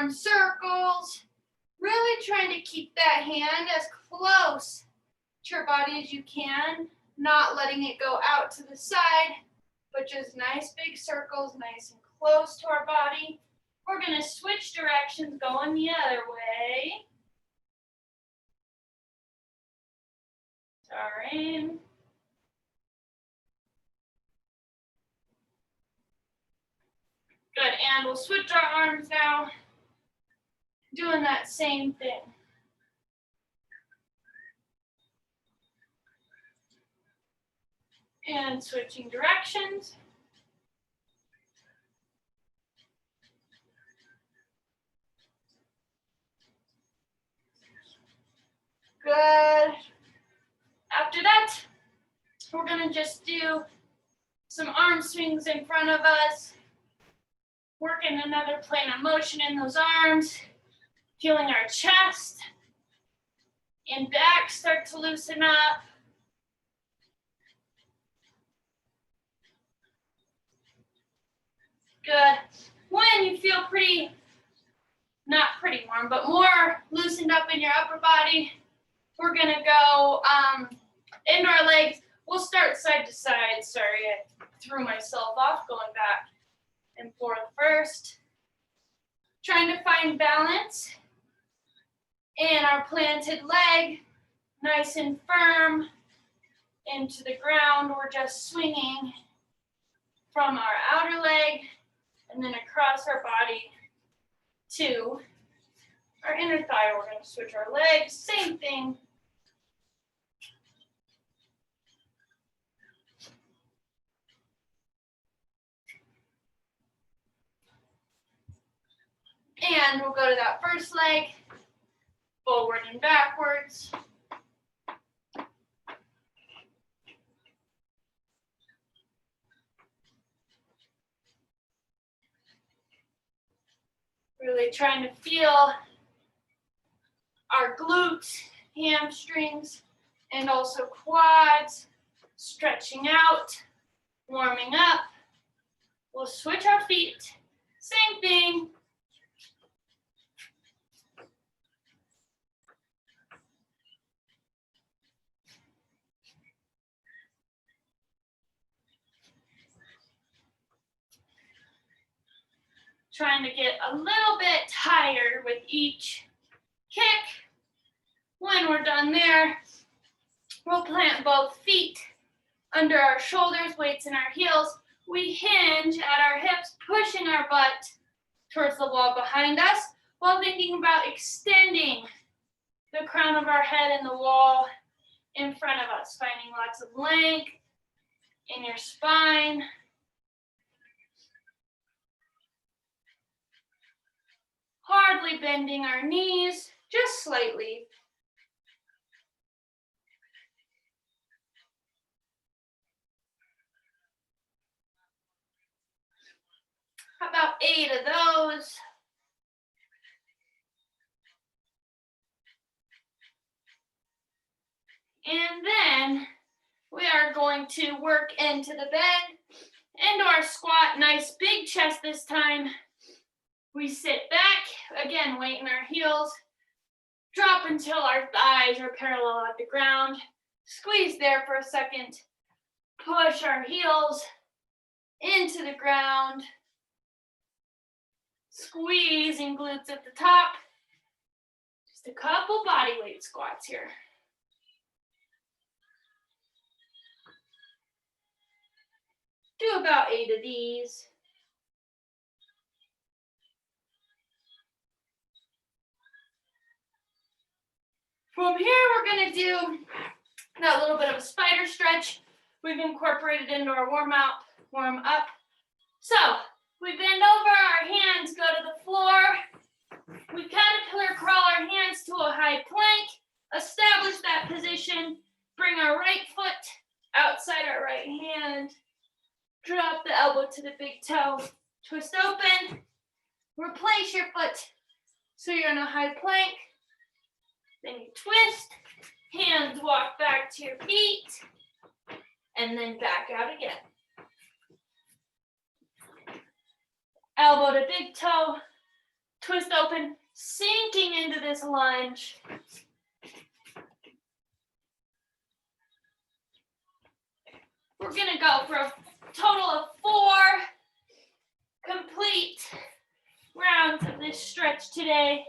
arm circles. Really trying to keep that hand as close to your body as you can, not letting it go out to the side, but just nice big circles, nice and close to our body. We're going to switch directions, going the other way. Sorry. Good, and we'll switch our arms now, doing that same thing. And switching directions. Good. After that, we're gonna just do some arm swings in front of us, working another plane of motion in those arms, feeling our chest and back start to loosen up. Good. When you feel not pretty warm, but more loosened up in your upper body, we're gonna go into our legs. We'll start side to side. Sorry, I threw myself off going back and forth first. Trying to find balance in our planted leg, nice and firm into the ground. We're just swinging from our outer leg and then across our body to our inner thigh. We're going to switch our legs, same thing. And we'll go to that first leg, forward and backwards. Really trying to feel our glutes, hamstrings, and also quads, stretching out, warming up. We'll switch our feet, same thing. Trying to get a little bit higher with each kick. When we're done there, we'll plant both feet under our shoulders, weights in our heels. We hinge at our hips, pushing our butt towards the wall behind us while thinking about extending the crown of our head and the wall in front of us, finding lots of length in your spine. Hardly bending our knees, just slightly. How about 8 of those? And then we are going to work into the bend, into our squat, nice big chest this time. We sit back, again, weight in our heels, drop until our thighs are parallel at the ground. Squeeze there for a second. Push our heels into the ground. Squeezing glutes at the top. Just a couple body weight squats here. Do about 8 of these. From here, we're going to do that little bit of a spider stretch we've incorporated into our warm up. So we bend over, our hands go to the floor. We caterpillar crawl our hands to a high plank, establish that position, bring our right foot outside our right hand, drop the elbow to the big toe, twist open, replace your foot so you're in a high plank. Then you twist, hands walk back to your feet, and then back out again. Elbow to big toe, twist open, sinking into this lunge. We're gonna go for a total of 4 complete rounds of this stretch today.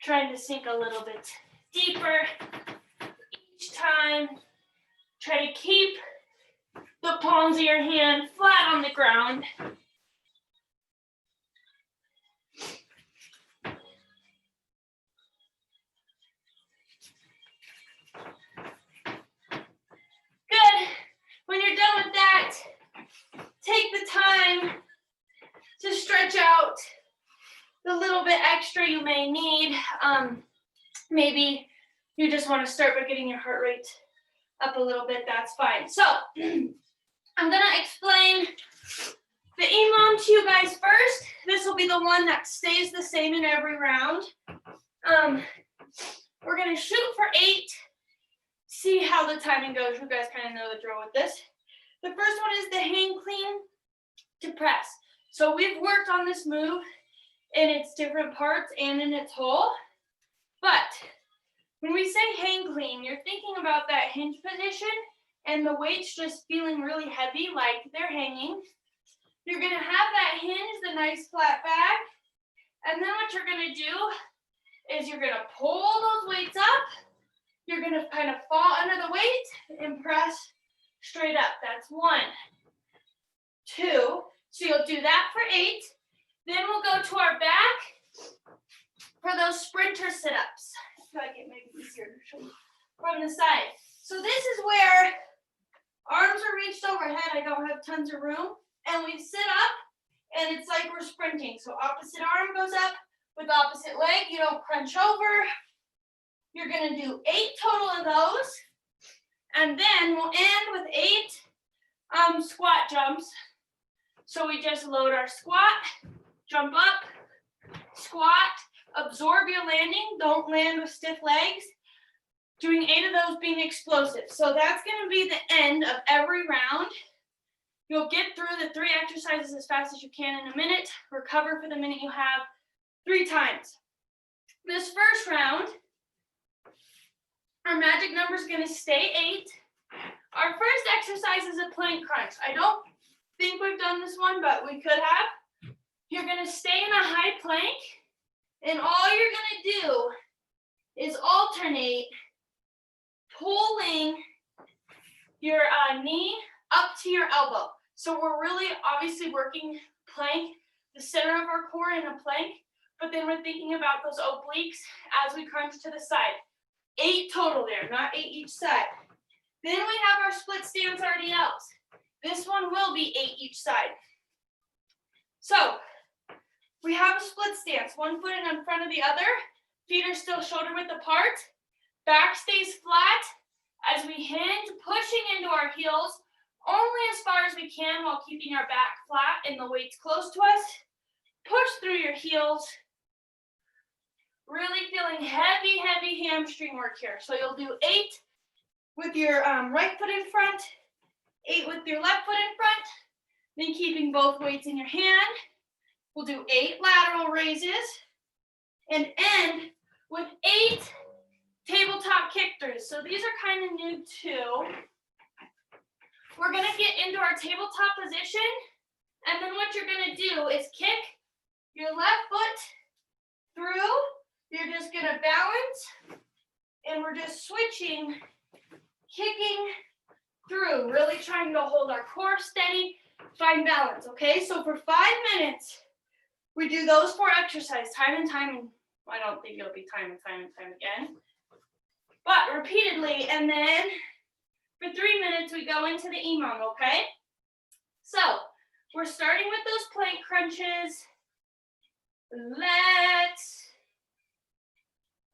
Trying to sink a little bit deeper each time. Try to keep the palms of your hand flat on the ground. Good. When you're done with that, take the time to stretch out the little bit extra you may need. Maybe you just want to start by getting your heart rate up a little bit, that's fine. So I'm gonna explain the EMOM to you guys first. This will be the one that stays the same in every round. We're gonna shoot for 8, see how the timing goes. You guys kind of know the drill with this. The first one is the hang clean to press. So we've worked on this move in its different parts and in its whole, but when we say hang clean, you're thinking about that hinge position and the weights just feeling really heavy, like they're hanging. You're gonna have that hinge, the nice flat back, and then what you're gonna do is you're gonna pull those weights up. You're gonna kind of fall under the weight and press straight up. That's 1, 2. So you'll do that for 8. Then we'll go to our back for those sprinter sit-ups. I feel like it may be easier to show you from the side. So this is where arms are reached overhead. I don't have tons of room. And we sit up, and it's like we're sprinting. So opposite arm goes up with opposite leg. You don't crunch over. You're going to do 8 total of those. And then we'll end with 8 squat jumps. So we just load our squat, jump up, squat, absorb your landing. Don't land with stiff legs. Doing 8 of those being explosive. So that's going to be the end of every round. You'll get through the 3 exercises as fast as you can in a minute. Recover for the minute you have 3 times. This first round, our magic number is going to stay 8. Our first exercise is a plank crunch. I don't think we've done this one, but we could have. You're going to stay in a high plank, and all you're going to do is alternate pulling your knee up to your elbow. So we're really obviously working plank, the center of our core in a plank, but then we're thinking about those obliques as we crunch to the side. 8 total there, not 8 each side. Then we have our split stance RDLs. This one will be 8 each side. So we have a split stance, one foot in front of the other, feet are still shoulder width apart, back stays flat as we hinge, pushing into our heels only as far as we can while keeping our back flat and the weights close to us. Push through your heels. Really feeling heavy, heavy hamstring work here. So you'll do 8 with your right foot in front, 8 with your left foot in front, then keeping both weights in your hand. We'll do 8 lateral raises and end with 8 tabletop kick throughs. So these are kind of new too. We're gonna get into our tabletop position, and then what you're gonna do is kick your left foot through. You're just gonna balance, and we're just switching, kicking through, really trying to hold our core steady, find balance, okay? So for 5 minutes, we do those 4 exercises, time and time, and I don't think it'll be time and time again, but repeatedly, and then for 3 minutes, we go into the EMOM, okay? So we're starting with those plank crunches.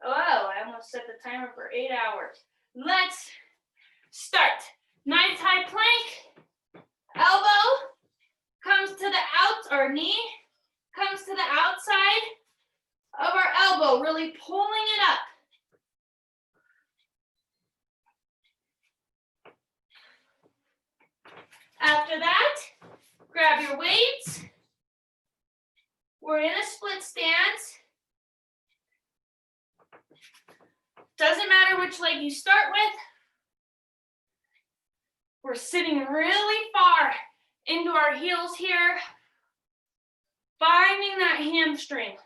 I almost set the timer for 8 hours. Let's start. Nice high plank. Elbow comes to the or knee comes to the outside of our elbow, really pulling it up. your weights. We're in a split stance. Doesn't matter which leg you start with. We're sitting really far into our heels here, finding that hamstring,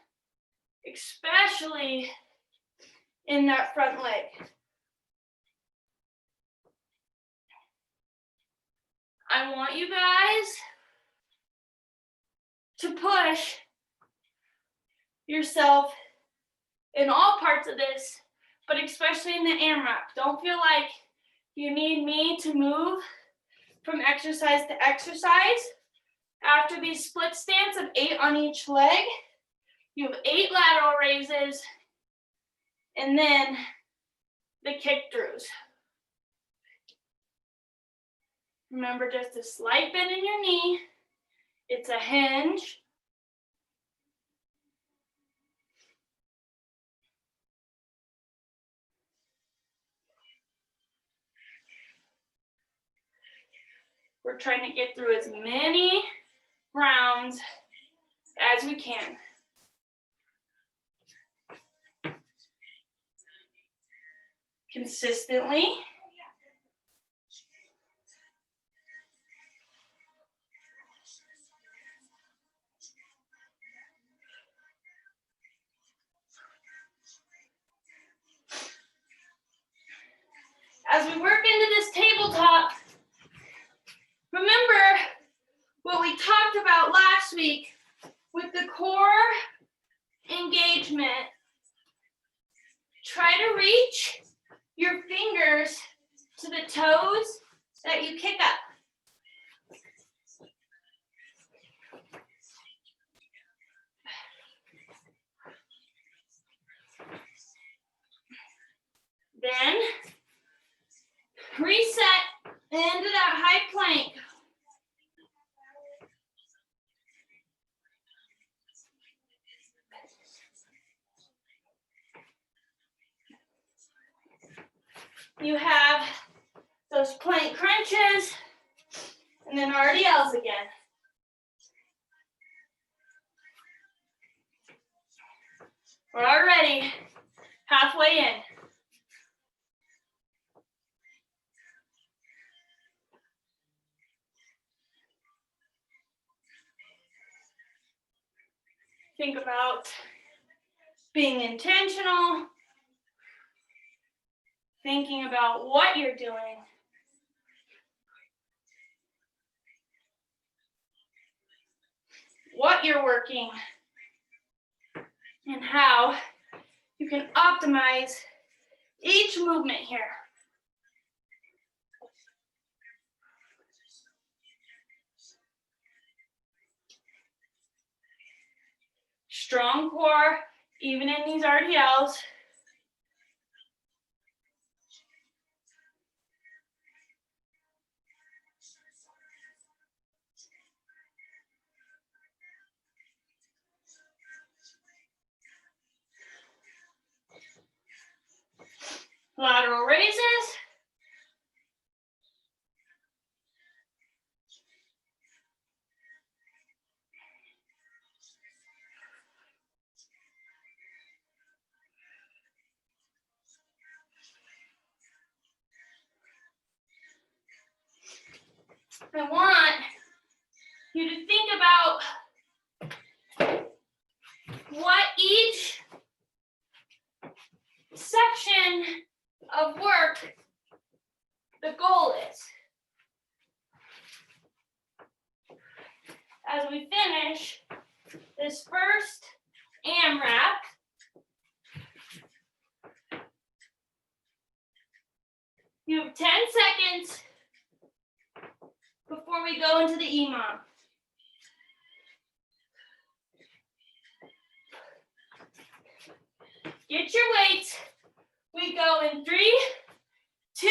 especially in that front leg. I want you guys to push yourself in all parts of this, but especially in the AMRAP. Don't feel like you need me to move from exercise to exercise. After these split stance of 8 on each leg, you have 8 lateral raises, and then the kick throughs. Remember, just a slight bend in your knee. It's a hinge. We're trying to get through as many rounds as we can. Consistently. As we work into this tabletop, remember what we talked about last week with the core engagement. Try to reach your fingers to the toes that you kick up. Then reset into that high plank. You have those plank crunches and then RDLs again. We're already halfway in. Think about being intentional, thinking about what you're doing. What you're working, and how you can optimize each movement here. Strong core, even in these RDLs. Lateral raises. I want you to think about what each section of work the goal is. As we finish this first AMRAP, you have 10 seconds before we go into the EMOM. Get your weights. We go in 3, 2,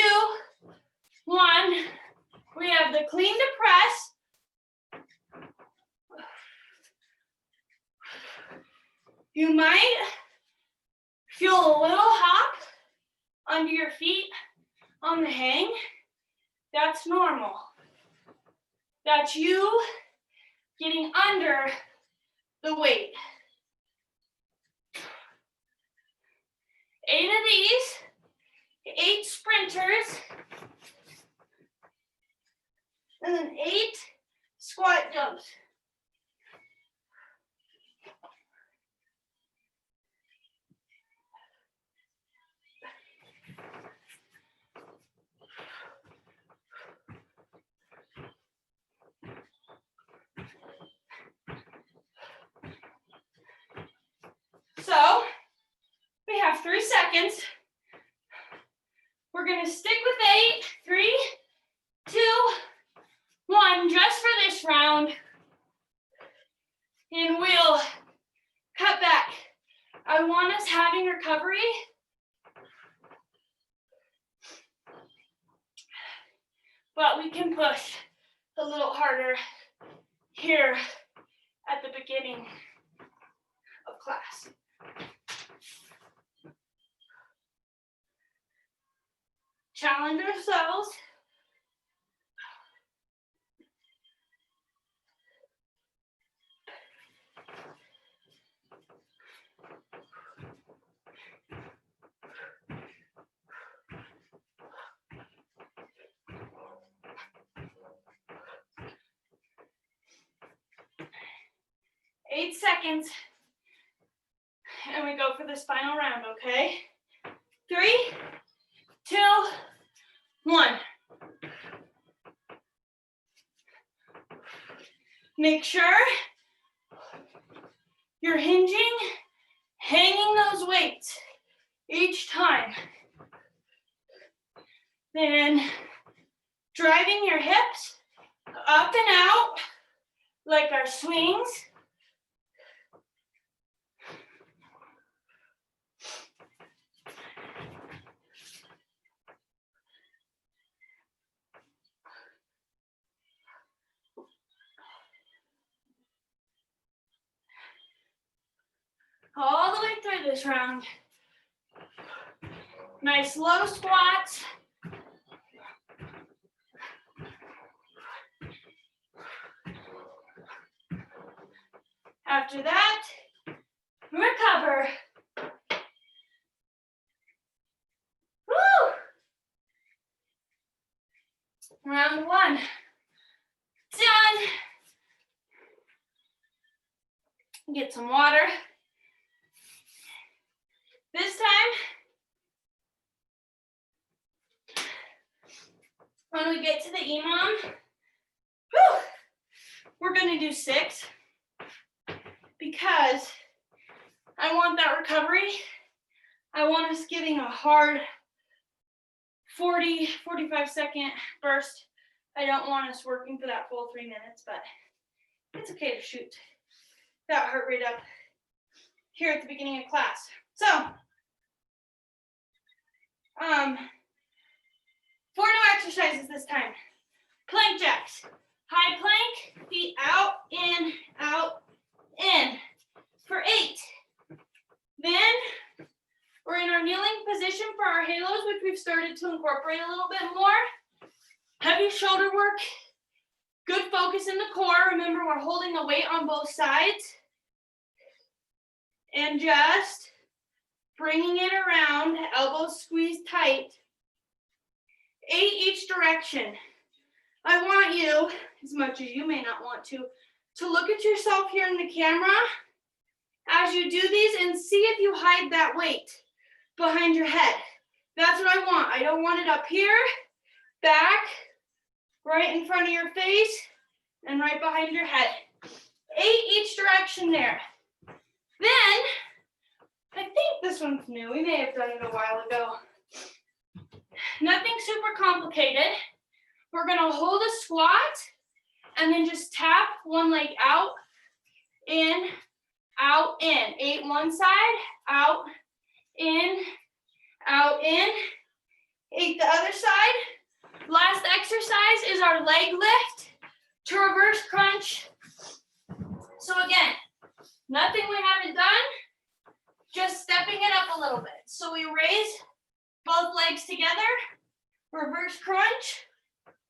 1. We have the clean to press. You might feel a little hop under your feet on the hang. That's normal. That's you getting under the weight. 8 of these, 8 sprinters, and then 8 squat jumps. So we have 3 seconds. We're gonna stick with 8, 3, 2, 1, just for this round. And we'll cut back. I want us having recovery. But we can push a little harder here at the beginning of class. Challenge ourselves. Eight seconds, and we go for this final round, okay? 3, 2, 1. Make sure you're hinging, hanging those weights each time. Then driving your hips up and out like our swings. All the way through this round. Nice low squats. After that, recover. Woo! Round 1. Done. Get some water. This time, when we get to the EMOM, we're gonna do 6 because I want that recovery. I want us getting a hard 40, 45-second burst. I don't want us working for that full 3 minutes, but it's okay to shoot that heart rate up here at the beginning of class. So, 4 new exercises this time. Plank jacks. High plank, feet out, in, for 8. Then we're in our kneeling position for our halos, which we've started to incorporate a little bit more. Heavy shoulder work, good focus in the core. Remember, we're holding the weight on both sides. And just bringing it around, elbows squeezed tight. 8 each direction. I want you, as much as you may not want to look at yourself here in the camera as you do these and see if you hide that weight behind your head. That's what I want. I don't want it up here, back, right in front of your face, and right behind your head. 8 each direction there. Then, I think this one's new. We may have done it a while ago. Nothing super complicated. We're gonna hold a squat and then just tap one leg out, in, 8 one side, out, in, 8 the other side. Last exercise is our leg lift to reverse crunch. So again, nothing we haven't done, just stepping it up a little bit. So we raise both legs together, reverse crunch,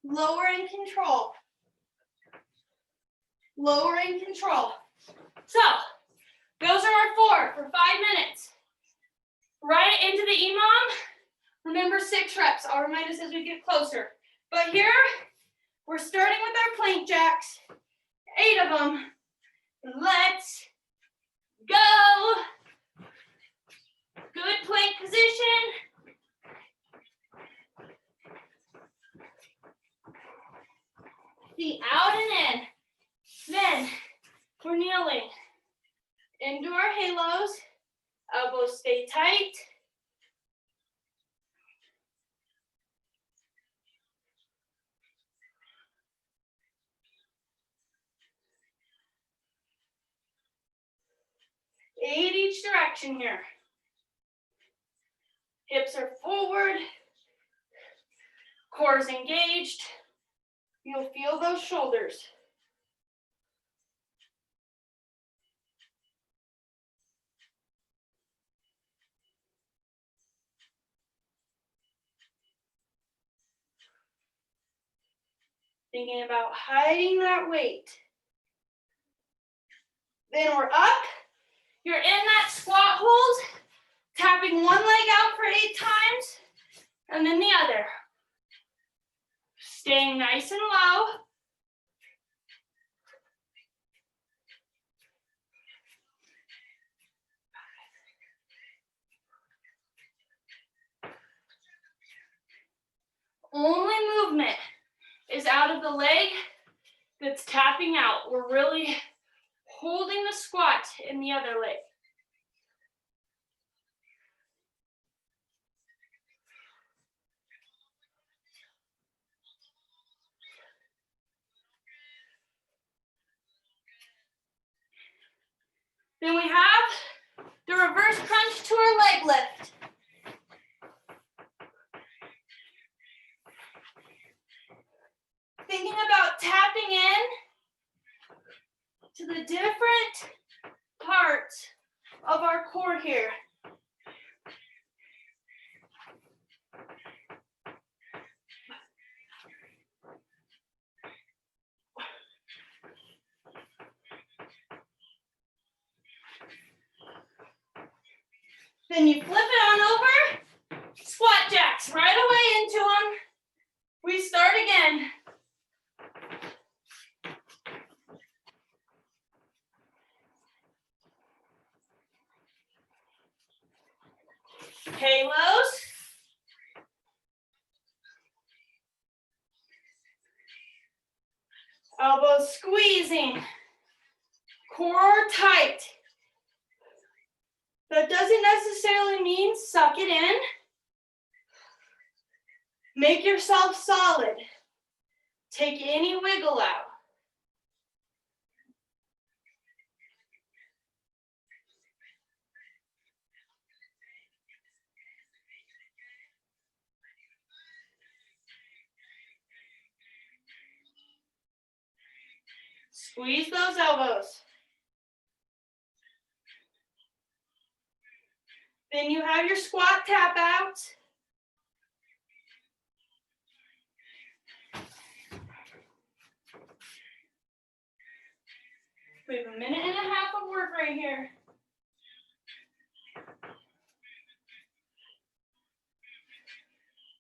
lower and control. lower in control. So, those are our 4 for 5 minutes. Right into the EMOM. Remember 6 reps. I'll remind us as we get closer. But here, we're starting with our plank jacks. 8 of them. Let's go. Good plank position. Feet out and in. Then we're kneeling into our halos. Elbows stay tight. Eight each direction here. Hips are forward. Core is engaged. You'll feel those shoulders. Thinking about hiding that weight. Then we're up. You're in that squat hold, tapping one leg out for 8 times, and then the other. Staying nice and low. Only movement is out of the leg that's tapping out. We're really holding the squat in the other leg. Then we have the reverse crunch to our leg lift. Thinking about tapping in to the different parts of our core here. Then you flip it on over, squat jacks right away into them. We start again. Halos. Elbows squeezing. Core tight. That doesn't necessarily mean suck it in. Make yourself solid. Take any wiggle out. Squeeze those elbows. Then you have your squat tap out. We have a minute and a half of work right here.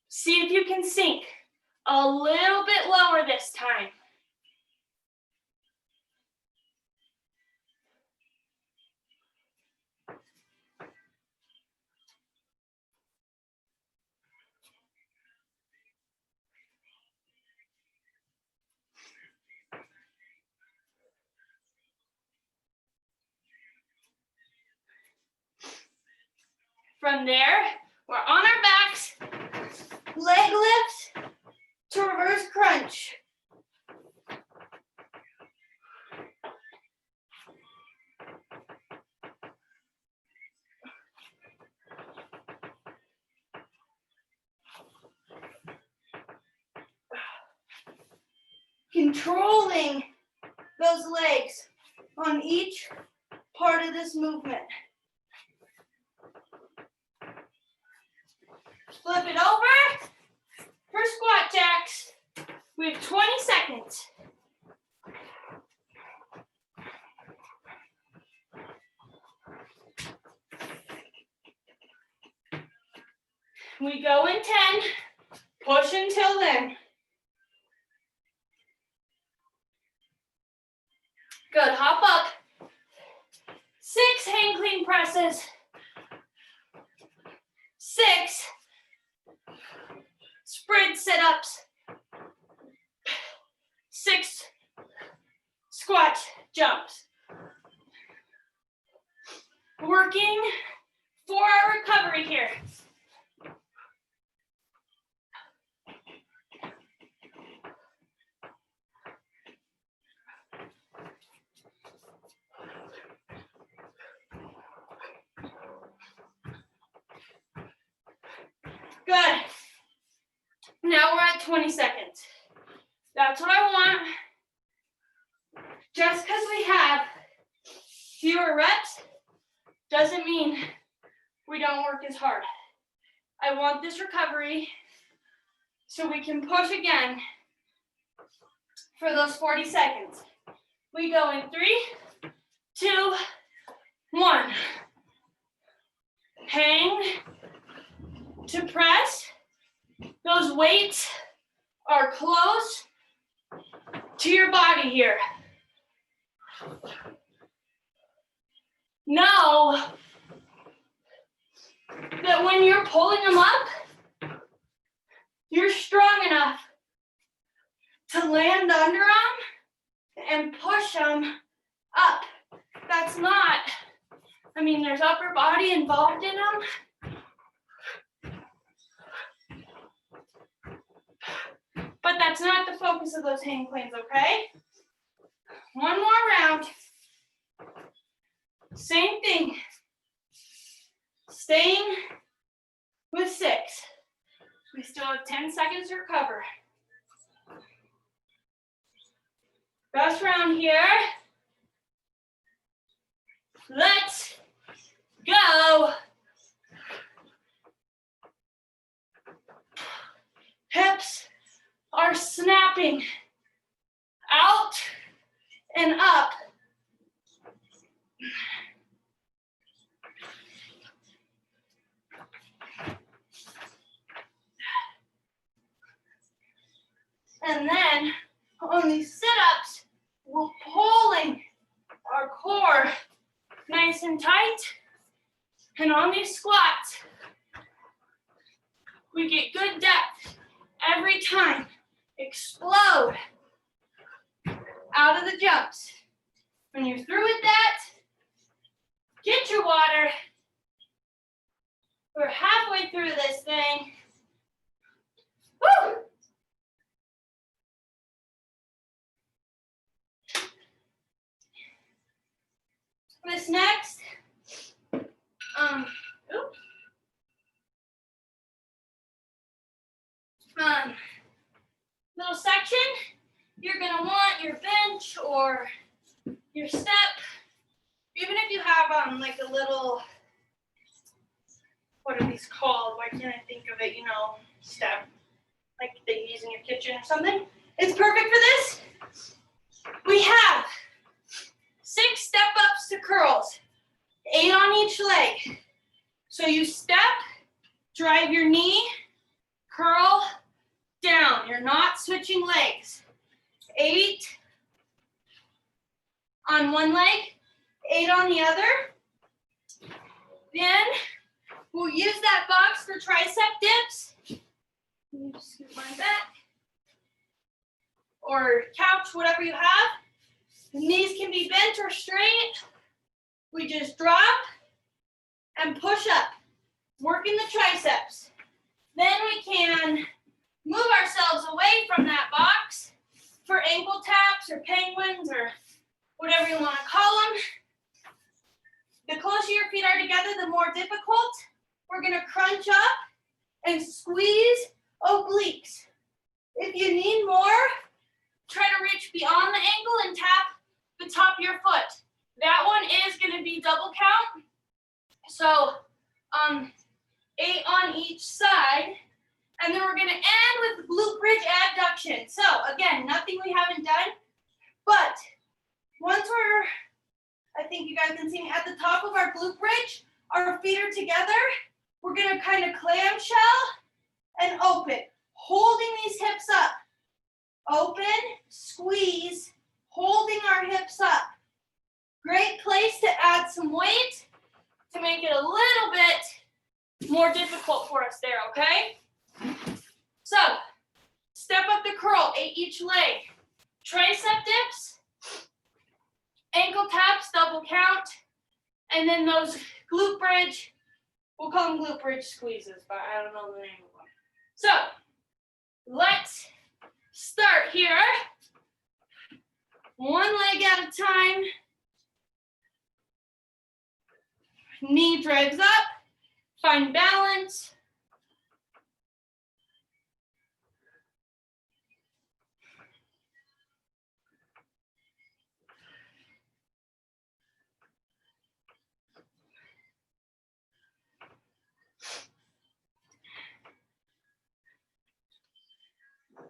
See if you can sink a little bit lower this time. From there, we're on our backs, leg lift to reverse crunch. Controlling those legs on each part of this movement. Flip it over for squat jacks. We have 20 seconds. until then. Good, hop up. 6 hang clean presses. 6 sprint sit-ups. 6 squat jumps. Working 4-hour recovery here. Good. Now we're at 20 seconds. That's what I want. Just because we have fewer reps doesn't mean we don't work as hard. I want this recovery so we can push again for those 40 seconds. We go in 3, 2, 1. Hang to press. Those weights are close to your body here. Know that when you're pulling them up, you're strong enough to land under them and push them up. That's not, there's upper body involved in them, but that's not the focus of those hang cleans, okay? One more round. Same thing. Staying with 6. We still have 10 seconds to recover. Best round here. Let's go. Hips are snapping out and up. And then on these sit-ups, we're pulling our core nice and tight. And on these squats, we get good depth every time. Explode out of the jumps. When you're through with that, get your water. We're halfway through this thing. Woo! This next, little section, you're gonna want your bench or your step. Even if you have like a little, what are these called? Why can't I think of it? Step, like they use in your kitchen or something. It's perfect for this. We have 6 step-ups to curls, 8 on each leg. So you step, drive your knee, curl down. You're not switching legs. 8 on one leg, 8 on the other. Then we'll use that box for tricep dips. Let me just scoot mine back. Or couch, whatever you have. The knees can be bent or straight. We just drop and push up, working the triceps. Then we can move ourselves away from that box for ankle taps or penguins or whatever you want to call them. The closer your feet are together, the more difficult. We're going to crunch up and squeeze obliques. If you need more, try to reach beyond the ankle and tap the top of your foot. That one is going to be double count. So 8 on each side. And then we're going to end with glute bridge abduction. So again, nothing we haven't done. But once I think you guys can see at the top of our glute bridge, our feet are together. We're going to kind of clamshell and open. holding these hips up. Open, squeeze, holding our hips up. Great place to add some weight to make it a little bit more difficult for us there, okay? So, step up the curl, each leg. Tricep dips, ankle taps, double count, and then those glute bridge, we'll call them glute bridge squeezes, but I don't know the name of them. So, let's start here. One leg at a time. Knee drags up, find balance.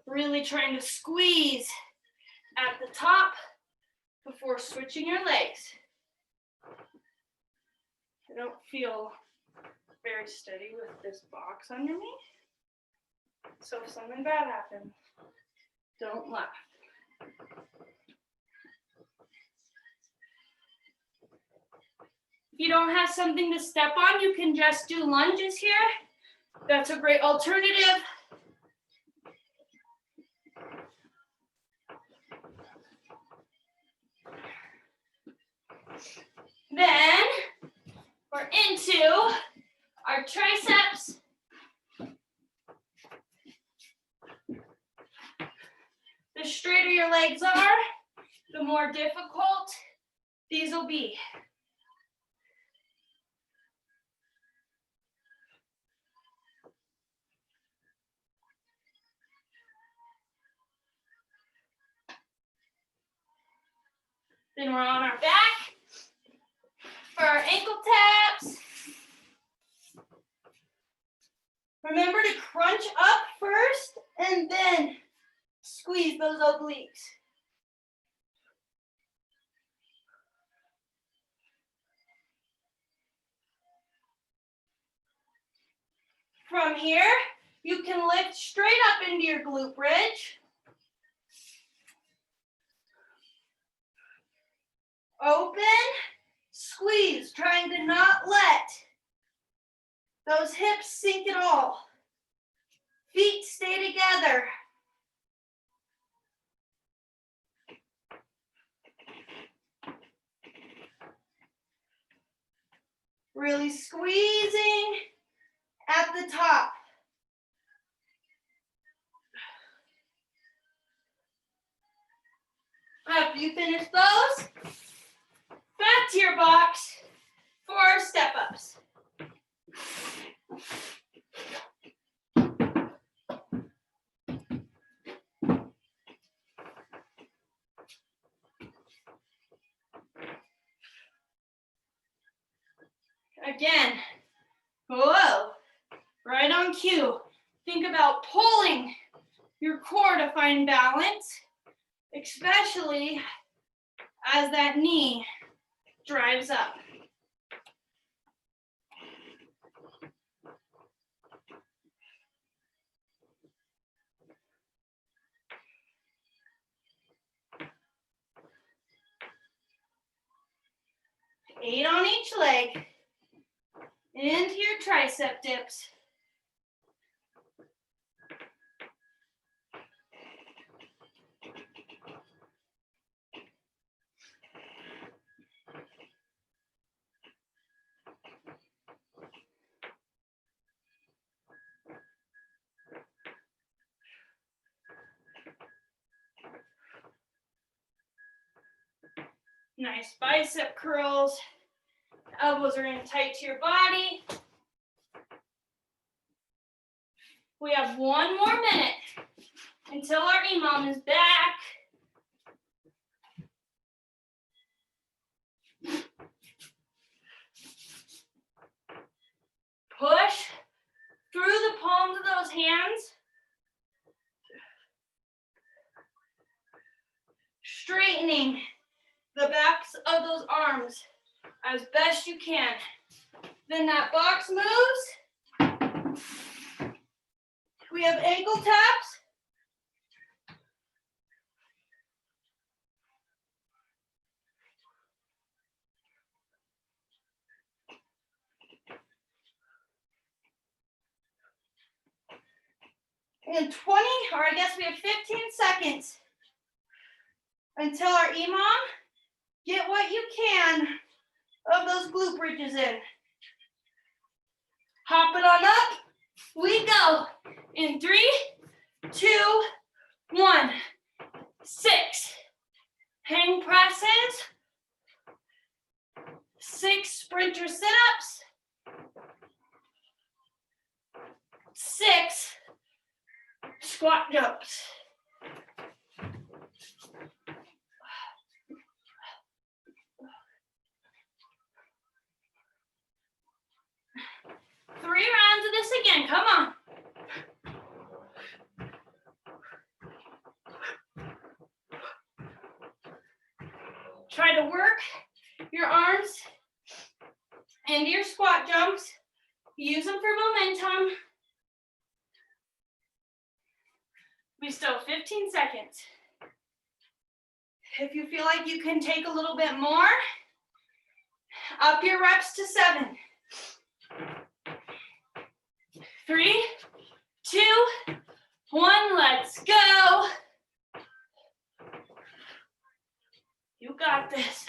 Really trying to squeeze at the top before switching your legs. I don't feel very steady with this box under me. So if something bad happens, don't laugh. If you don't have something to step on, you can just do lunges here. That's a great alternative. Then we're into our triceps. The straighter your legs are, the more difficult these will be. Then we're on our back for our ankle taps. Remember to crunch up first and then squeeze those obliques. From here, you can lift straight up into your glute bridge. Open, squeeze, trying to not let those hips sink at all. Feet stay together. Really squeezing at the top. After you finish those, back to your box for our step-ups. Again, whoa, right on cue. Think about pulling your core to find balance, especially as that knee drives up. Eight on each leg. Into your tricep dips. Nice bicep curls. Elbows are in tight to your body. We have one more minute until our EMOM is back. Push through the palms of those hands. Straightening the backs of those arms as best you can. Then that box moves. We have ankle taps. And 20, or I guess we have 15 seconds until our EMOM. Get what you can of those glute bridges in. Hop it on up. We go in 3, 2, 1. 6 hang presses. 6 sprinter sit-ups. 6 squat jumps. Three rounds of this again, come on. Try to work your arms into your squat jumps. Use them for momentum. We still have 15 seconds. If you feel like you can take a little bit more, up your reps to 7. 3, 2, 1, let's go. You got this.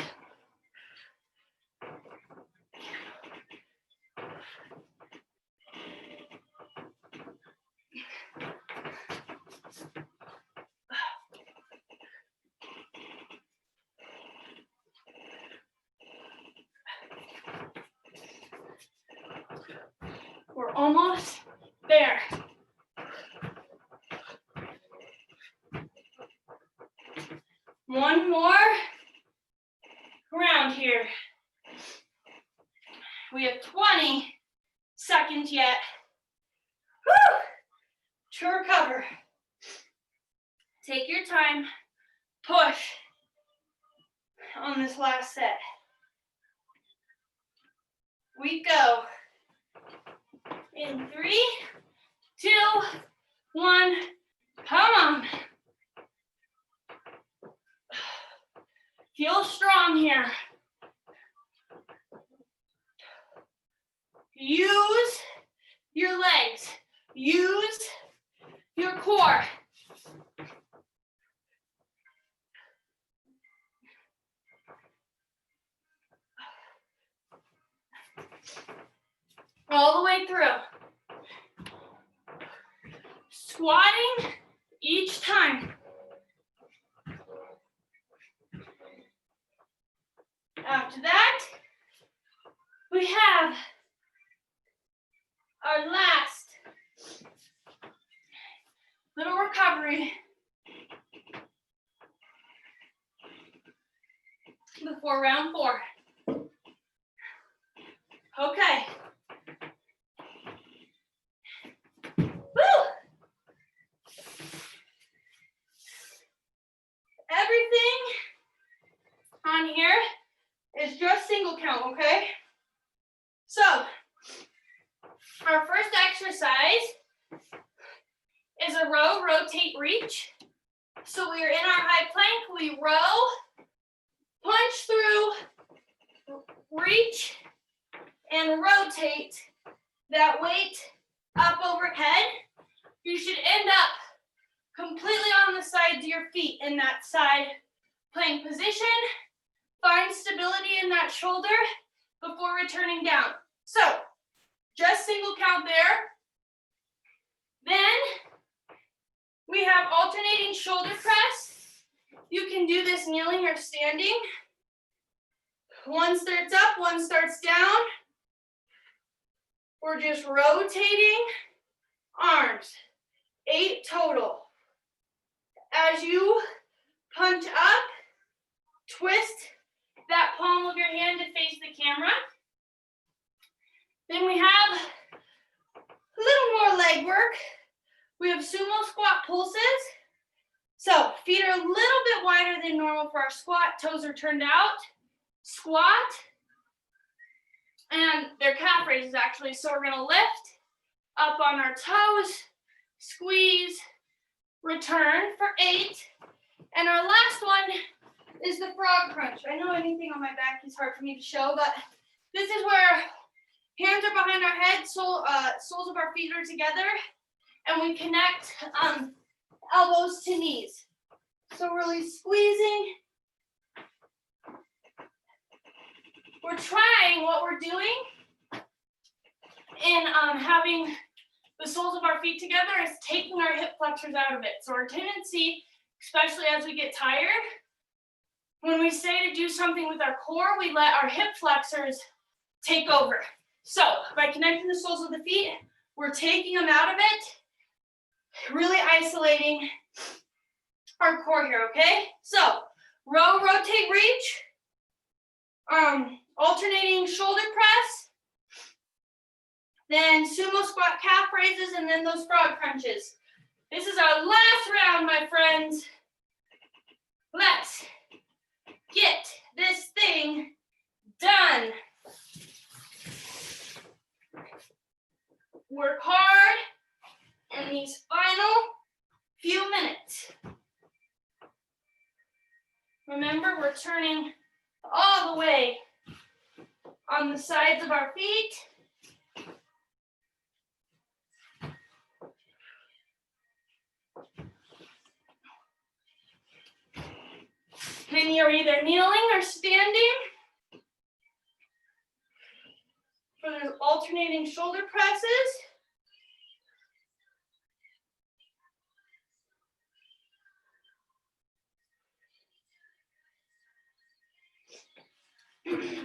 We're almost there. One more round here. We have 20 seconds yet. Woo! To recover. Take your time. Push on this last set. We go. In 3, 2, 1, come on. Feel strong here. Use your legs. Use your core. All the way through. Squatting each time. After that, we have our last little recovery before round 4. Okay. Woo! Everything on here is just single count, okay? So, our first exercise is a row, rotate, reach. So we are in our high plank, we row, punch through, reach, and rotate that weight up overhead. You should end up completely on the sides of your feet in that side plank position. Find stability in that shoulder before returning down. So, just single count there. Then, we have alternating shoulder press. You can do this kneeling or standing. One starts up, one starts down. We're just rotating arms. 8 total. As you punch up, twist that palm of your hand to face the camera. Then we have a little more leg work. We have sumo squat pulses. So feet are a little bit wider than normal for our squat. Toes are turned out. Squat. And they're calf raises actually. So we're gonna lift up on our toes, squeeze, return for 8. And our last one is the frog crunch. I know anything on my back is hard for me to show, but this is where hands are behind our head, soles of our feet are together, and we connect elbows to knees. So really squeezing. We're trying what we're doing in having the soles of our feet together is taking our hip flexors out of it. So our tendency, especially as we get tired, when we say to do something with our core, we let our hip flexors take over. So by connecting the soles of the feet, we're taking them out of it, really isolating our core here, okay? So row, rotate, reach, alternating shoulder press, then sumo squat calf raises, and then those frog crunches. This is our last round, my friends. Let's get this thing done. Work hard in these final few minutes. Remember, we're turning all the way on the sides of our feet. And you're either kneeling or standing for those alternating shoulder presses.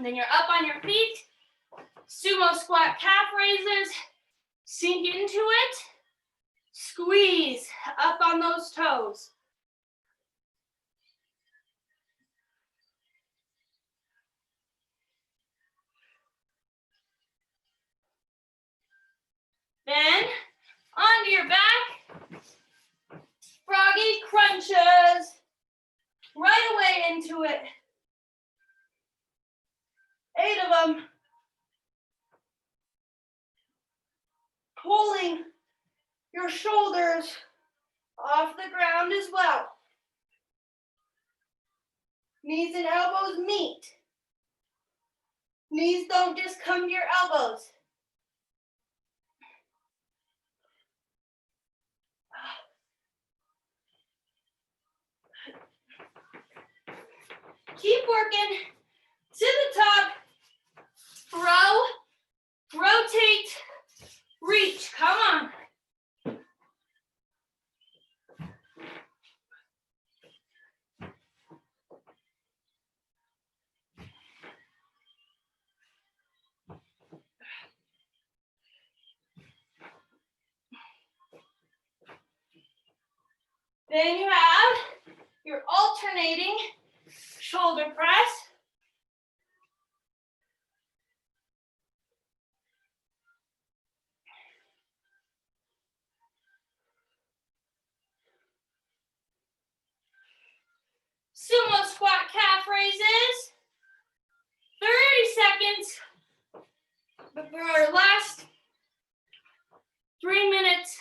Then you're up on your feet. Sumo squat calf raises. Sink into it. Squeeze up on those toes. Then onto your back. Froggy crunches. Right away into it. 8 of them. Pulling your shoulders off the ground as well. Knees and elbows meet. Knees don't just come to your elbows. Keep working to the top. Row, rotate, reach. Come on. Then you have your alternating shoulder press. Sumo squat calf raises. 30 seconds before our last 3 minutes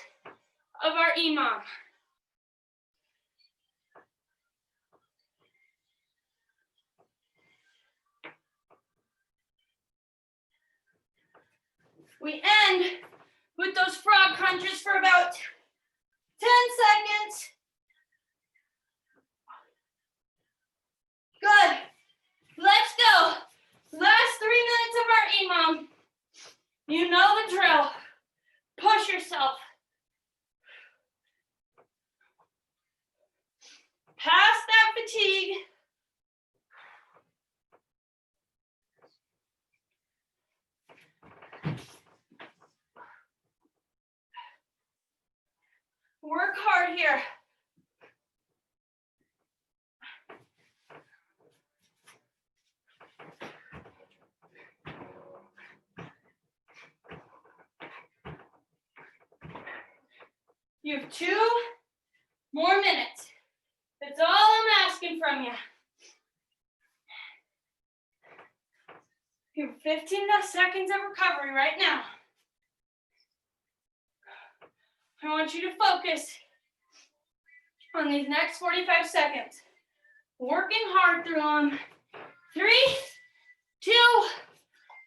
of our EMOM. We end with those frog crunches for about 10 seconds. Good. Let's go. Last 3 minutes of our EMOM. You know the drill. Push yourself. Past that fatigue. Work hard here. You have 2 more minutes. That's all I'm asking from you. You have 15 seconds of recovery right now. I want you to focus on these next 45 seconds. Working hard through them. 3, 2,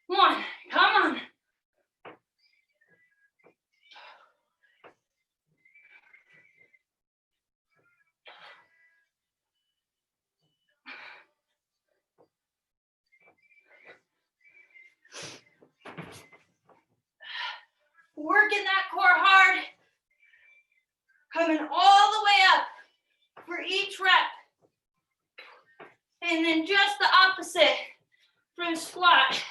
1. Come on. Working that core hard. Coming all the way up for each rep. And then just the opposite from squat.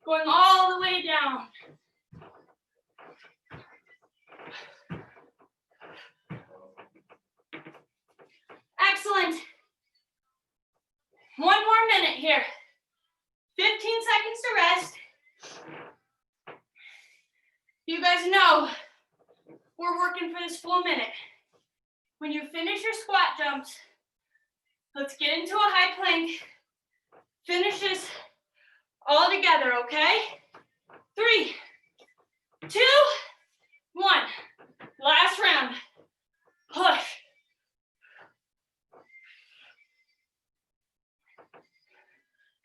Going all the way down. Excellent. One more minute here. 15 seconds to rest. You guys know we're working for this full minute. When you finish your squat jumps, let's get into a high plank. Finish this all together, okay? 3, 2, 1. Last round. Push.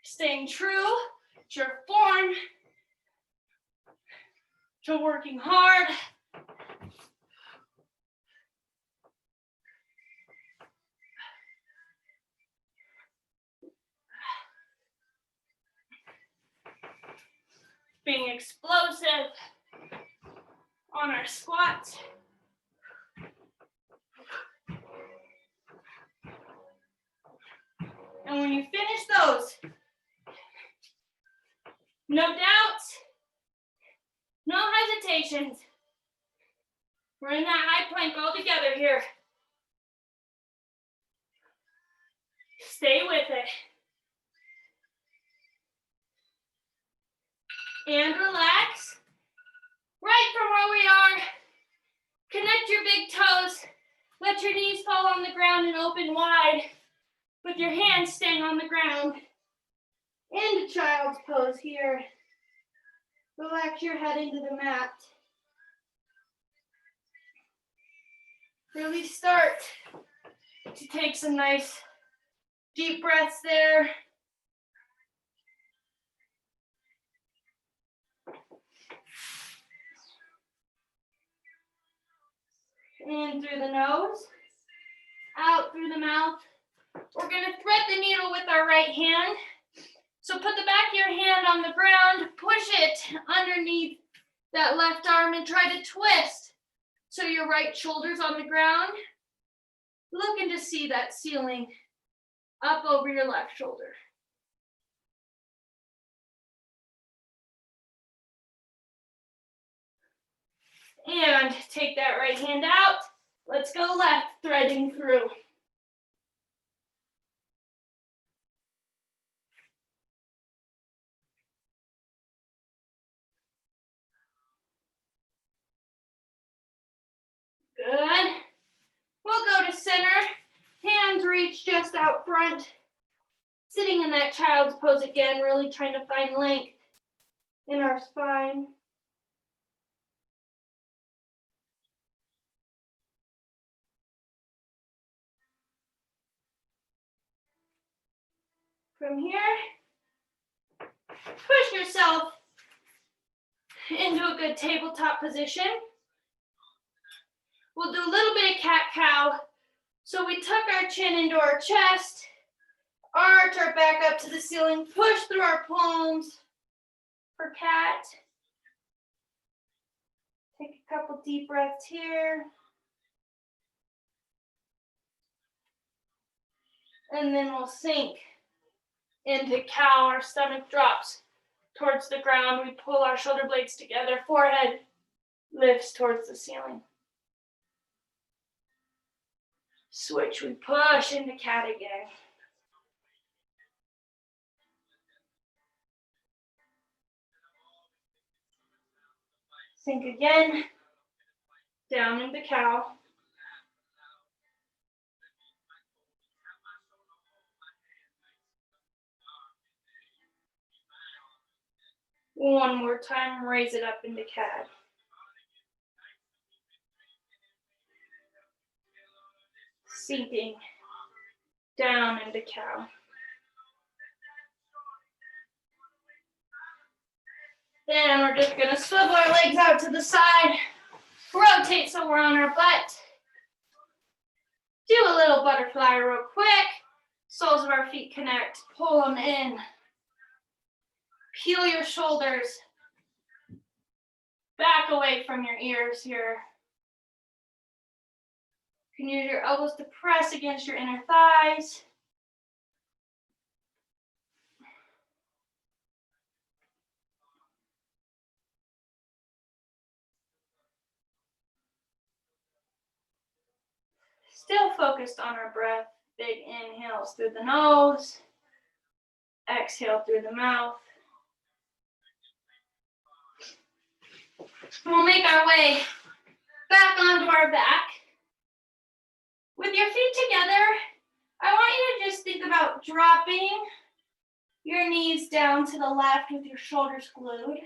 Staying true to your form, to working hard. Being explosive on our squats. And when you finish those, no doubts, no hesitations. We're in that high plank all together here. Stay with it. And relax. Right from where we are. Connect your big toes. Let your knees fall on the ground and open wide. With your hands staying on the ground. Into child's pose here. Relax your head into the mat. Really start to take some nice deep breaths there. In through the nose, out through the mouth. We're going to thread the needle with our right hand. So put the back of your hand on the ground, push it underneath that left arm and try to twist. So your right shoulder's on the ground. Looking to see that ceiling up over your left shoulder. And take that right hand out. Let's go left, threading through. Good. We'll go to center. Hands reach just out front. Sitting in that child's pose again, really trying to find length in our spine. From here, push yourself into a good tabletop position. We'll do a little bit of cat-cow. So we tuck our chin into our chest, arch our back up to the ceiling, push through our palms for cat. Take a couple deep breaths here. And then we'll sink into cow. Our stomach drops towards the ground. We pull our shoulder blades together. Forehead lifts towards the ceiling. Switch, we push into cat again. Sink again, down into cow. One more time, raise it up into cat. sinking down into cow. Then we're just gonna swivel our legs out to the side, rotate so we're on our butt. Do a little butterfly real quick. Soles of our feet connect, pull them in. Peel your shoulders back away from your ears here. You can use your elbows to press against your inner thighs. Still focused on our breath. Big inhales through the nose. Exhale through the mouth. We'll make our way back onto our back. With your feet together, I want you to just think about dropping your knees down to the left with your shoulders glued.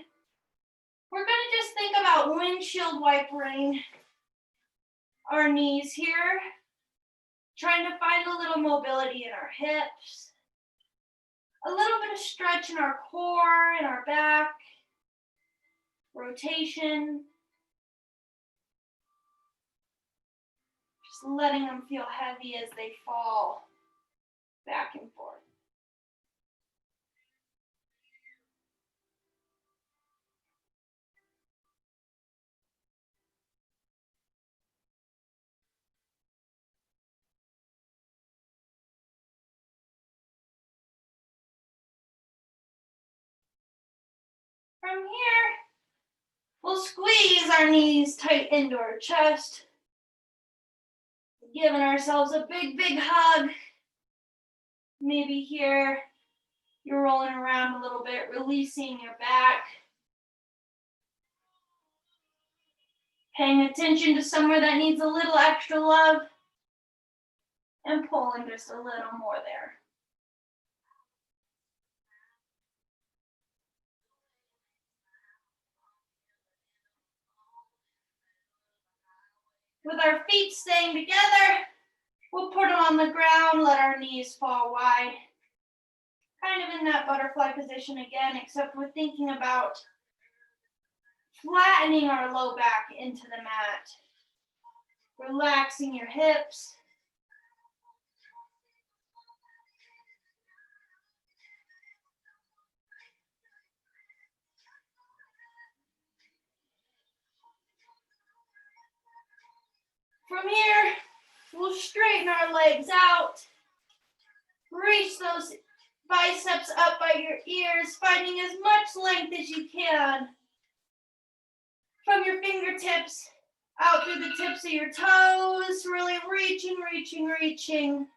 We're going to just think about windshield wipering our knees here, trying to find a little mobility in our hips, a little bit of stretch in our core and our back, rotation. Just letting them feel heavy as they fall back and forth. From here, we'll squeeze our knees tight into our chest, giving ourselves a big, big hug. Maybe here, you're rolling around a little bit, releasing your back. Paying attention to somewhere that needs a little extra love, and pulling just a little more there. With our feet staying together, we'll put them on the ground, let our knees fall wide. Kind of in that butterfly position again, except we're thinking about flattening our low back into the mat. Relaxing your hips. From here, we'll straighten our legs out. Reach those biceps up by your ears, finding as much length as you can. From your fingertips out through the tips of your toes, really reaching, reaching, reaching.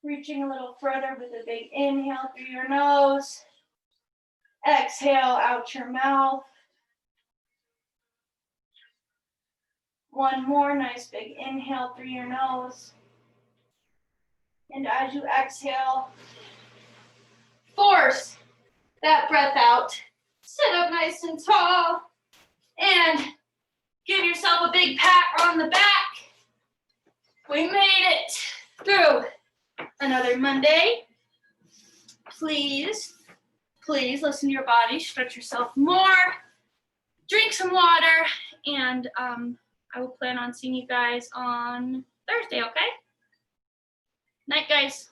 Reaching a little further with a big inhale through your nose. Exhale out your mouth. One more nice big inhale through your nose. And as you exhale, force that breath out. Sit up nice and tall. And give yourself a big pat on the back. We made it through another Monday. Please listen to your body. Stretch yourself more. Drink some water. And I will plan on seeing you guys on Thursday, okay? Night, guys.